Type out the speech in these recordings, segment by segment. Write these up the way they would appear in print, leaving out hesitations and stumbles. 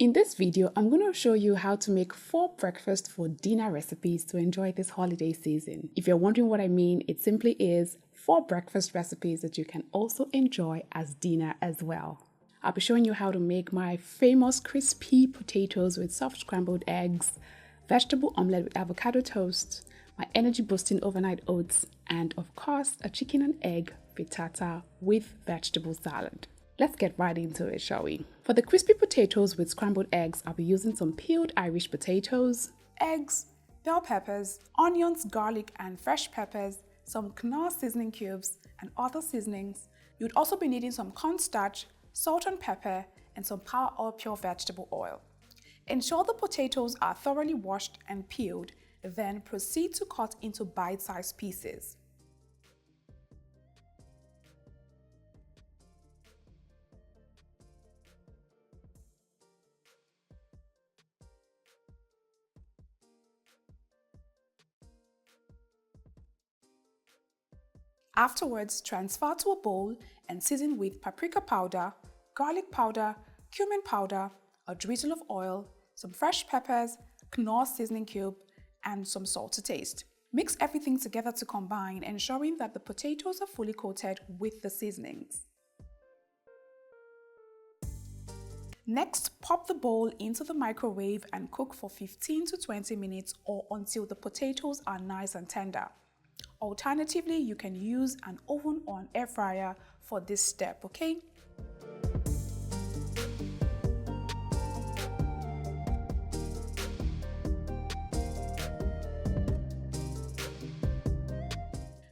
In this video, I'm going to show you how to make 4 breakfast for dinner recipes to enjoy this holiday season. If you're wondering what I mean, it simply is 4 breakfast recipes that you can also enjoy as dinner as well. I'll be showing you how to make my famous crispy potatoes with soft scrambled eggs, vegetable omelette with avocado toast, my energy boosting overnight oats, and of course, a chicken and egg frittata with vegetable salad. Let's get right into it, shall we? For the crispy potatoes with scrambled eggs, I'll be using some peeled Irish potatoes, eggs, bell peppers, onions, garlic, and fresh peppers, some Knorr seasoning cubes, and other seasonings. You'd also be needing some cornstarch, salt and pepper, and some power oil pure vegetable oil. Ensure the potatoes are thoroughly washed and peeled, then proceed to cut into bite-sized pieces. Afterwards, transfer to a bowl and season with paprika powder, garlic powder, cumin powder, a drizzle of oil, some fresh peppers, Knorr seasoning cube, and some salt to taste. Mix everything together to combine, ensuring that the potatoes are fully coated with the seasonings. Next, pop the bowl into the microwave and cook for 15 to 20 minutes or until the potatoes are nice and tender. Alternatively, you can use an oven or an air fryer for this step, okay?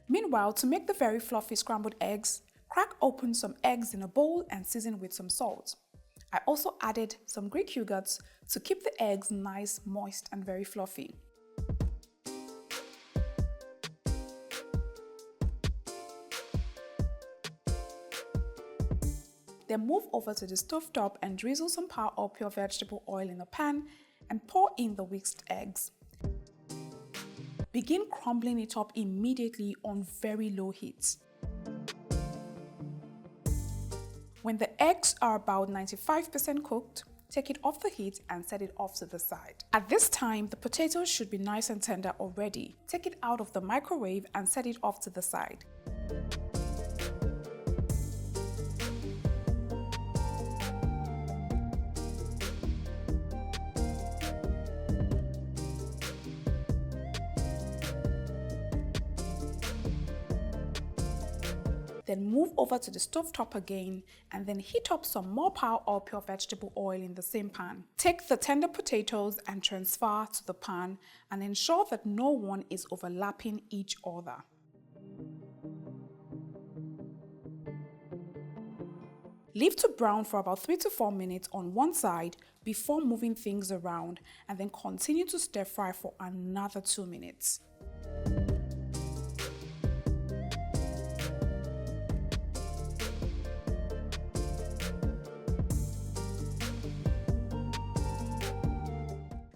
Meanwhile, to make the very fluffy scrambled eggs, crack open some eggs in a bowl and season with some salt. I also added some Greek yogurt to keep the eggs nice, moist, and very fluffy. Then move over to the stovetop and drizzle some power oil pure vegetable oil in a pan and pour in the whisked eggs. Begin crumbling it up immediately on very low heat. When the eggs are about 95% cooked, take it off the heat and set it off to the side. At this time, the potatoes should be nice and tender already. Take it out of the microwave and set it off to the side. Then move over to the stovetop again and then heat up some more power oil pure vegetable oil in the same pan. Take the tender potatoes and transfer to the pan and ensure that no one is overlapping each other. Leave to brown for about 3 to 4 minutes on one side before moving things around, and then continue to stir fry for another 2 minutes.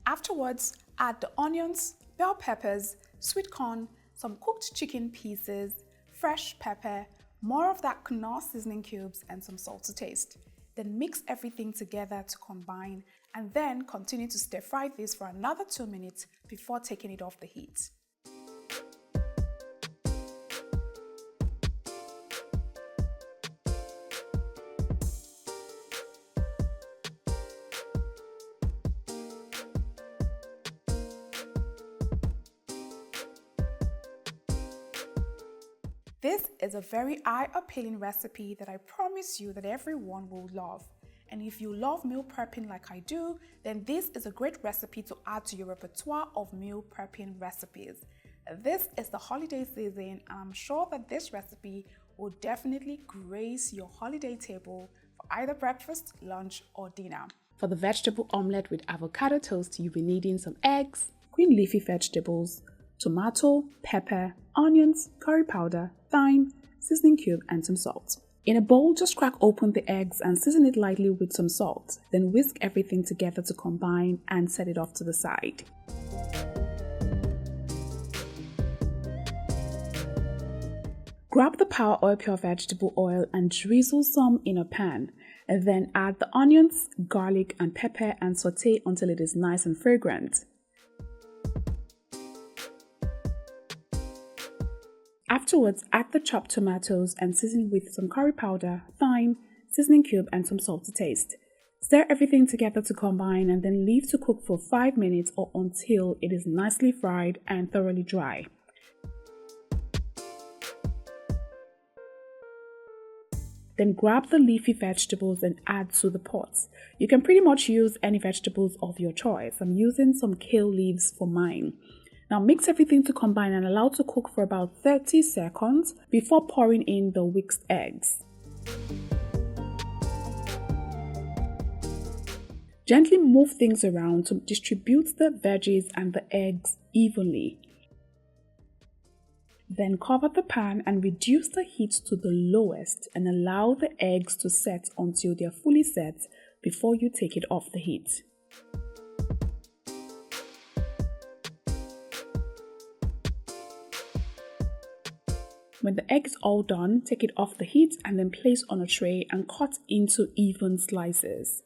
Afterwards, add the onions, bell peppers, sweet corn, some cooked chicken pieces, fresh pepper, more of that Knorr seasoning cubes, and some salt to taste. Then mix everything together to combine and then continue to stir fry this for another 2 minutes before taking it off the heat. This is a very eye-appealing recipe that I promise you that everyone will love. And if you love meal prepping like I do, then this is a great recipe to add to your repertoire of meal prepping recipes. This is the holiday season, and I'm sure that this recipe will definitely grace your holiday table for either breakfast, lunch, or dinner. For the vegetable omelette with avocado toast, you'll be needing some eggs, green leafy vegetables, tomato, pepper, onions, curry powder, thyme, seasoning cube, and some salt. In a bowl, just crack open the eggs and season it lightly with some salt. Then whisk everything together to combine and set it off to the side. Grab the power oil pure vegetable oil and drizzle some in a pan. And then add the onions, garlic, and pepper and saute until it is nice and fragrant. Afterwards, add the chopped tomatoes and season with some curry powder, thyme, seasoning cube, and some salt to taste. Stir everything together to combine and then leave to cook for 5 minutes or until it is nicely fried and thoroughly dry. Then grab the leafy vegetables and add to the pot. You can pretty much use any vegetables of your choice. I'm using some kale leaves for mine. Now mix everything to combine and allow to cook for about 30 seconds before pouring in the whisked eggs. Gently move things around to distribute the veggies and the eggs evenly. Then cover the pan and reduce the heat to the lowest and allow the eggs to set until they are fully set before you take it off the heat. When the egg is all done, take it off the heat and then place on a tray and cut into even slices.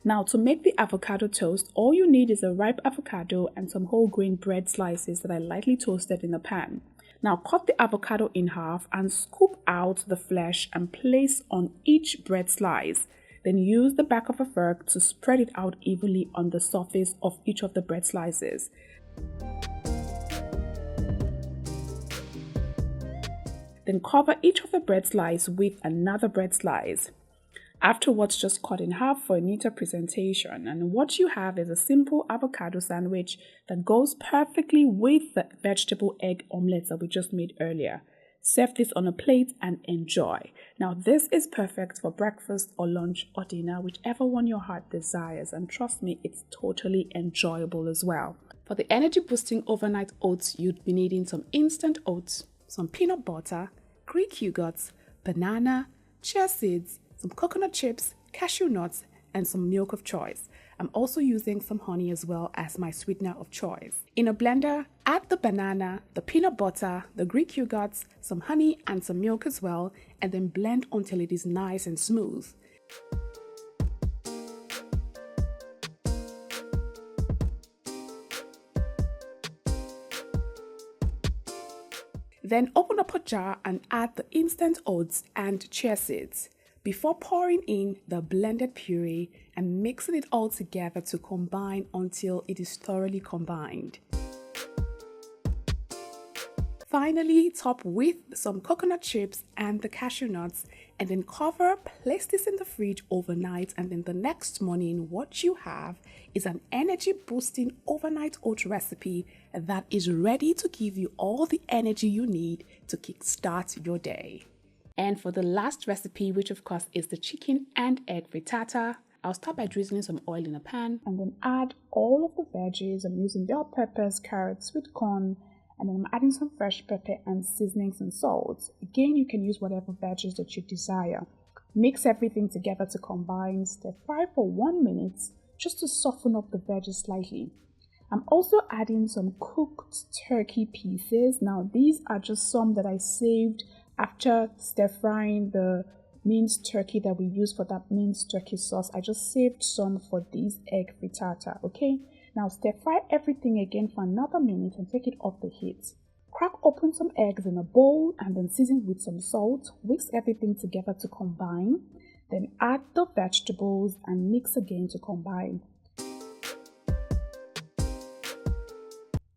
Now to make the avocado toast, all you need is a ripe avocado and some whole grain bread slices that I lightly toasted in a pan. Now cut the avocado in half and scoop out the flesh and place on each bread slice. Then use the back of a fork to spread it out evenly on the surface of each of the bread slices. Then cover each of the bread slices with another bread slice. Afterwards, just cut in half for a neater presentation. And what you have is a simple avocado sandwich that goes perfectly with the vegetable egg omelette that we just made earlier. Serve this on a plate and enjoy. Now this is perfect for breakfast or lunch or dinner, whichever one your heart desires, and trust me, it's totally enjoyable as well. For the energy boosting overnight oats, you'd be needing some instant oats, some peanut butter, Greek yogurt, banana, chia seeds, some coconut chips, cashew nuts, and some milk of choice. I'm also using some honey as well as my sweetener of choice. In a blender, add the banana, the peanut butter, the Greek yogurt, some honey, and some milk as well, and then blend until it is nice and smooth. Then open up a jar and add the instant oats and chia seeds before pouring in the blended puree and mixing it all together to combine until it is thoroughly combined. Finally, top with some coconut chips and the cashew nuts and then cover, place this in the fridge overnight, and then the next morning what you have is an energy boosting overnight oat recipe that is ready to give you all the energy you need to kickstart your day. And for the last recipe, which of course is the chicken and egg frittata, I'll start by drizzling some oil in a pan and then add all of the veggies. I'm using bell peppers, carrots, sweet corn, and then I'm adding some fresh pepper and seasonings and salt. Again, you can use whatever veggies that you desire. Mix everything together to combine, stir fry for 1 minute just to soften up the veggies slightly. I'm also adding some cooked turkey pieces. Now these are just some that I saved after stir frying the minced turkey that we use for that minced turkey sauce. I just saved some for this egg frittata, okay? Now stir fry everything again for another minute and take it off the heat. Crack open some eggs in a bowl and then season with some salt. Whisk everything together to combine. Then add the vegetables and mix again to combine.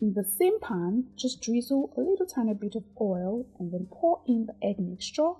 In the same pan, just drizzle a little tiny bit of oil and then pour in the egg mixture.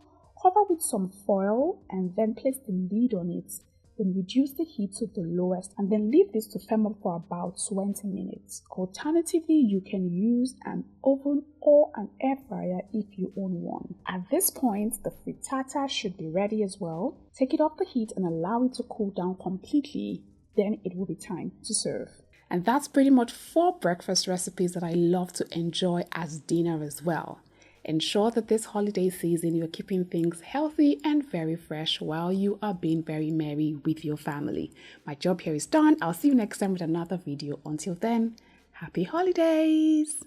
Cover with some foil and then place the lid on it. Then reduce the heat to the lowest and then leave this to firm up for about 20 minutes. Alternatively, you can use an oven or an air fryer if you own one. At this point, the frittata should be ready as well. Take it off the heat and allow it to cool down completely. Then it will be time to serve. And that's pretty much 4 breakfast recipes that I love to enjoy as dinner as well. Ensure that this holiday season you're keeping things healthy and very fresh while you are being very merry with your family. My job here is done. I'll see you next time with another video. Until then, Happy holidays!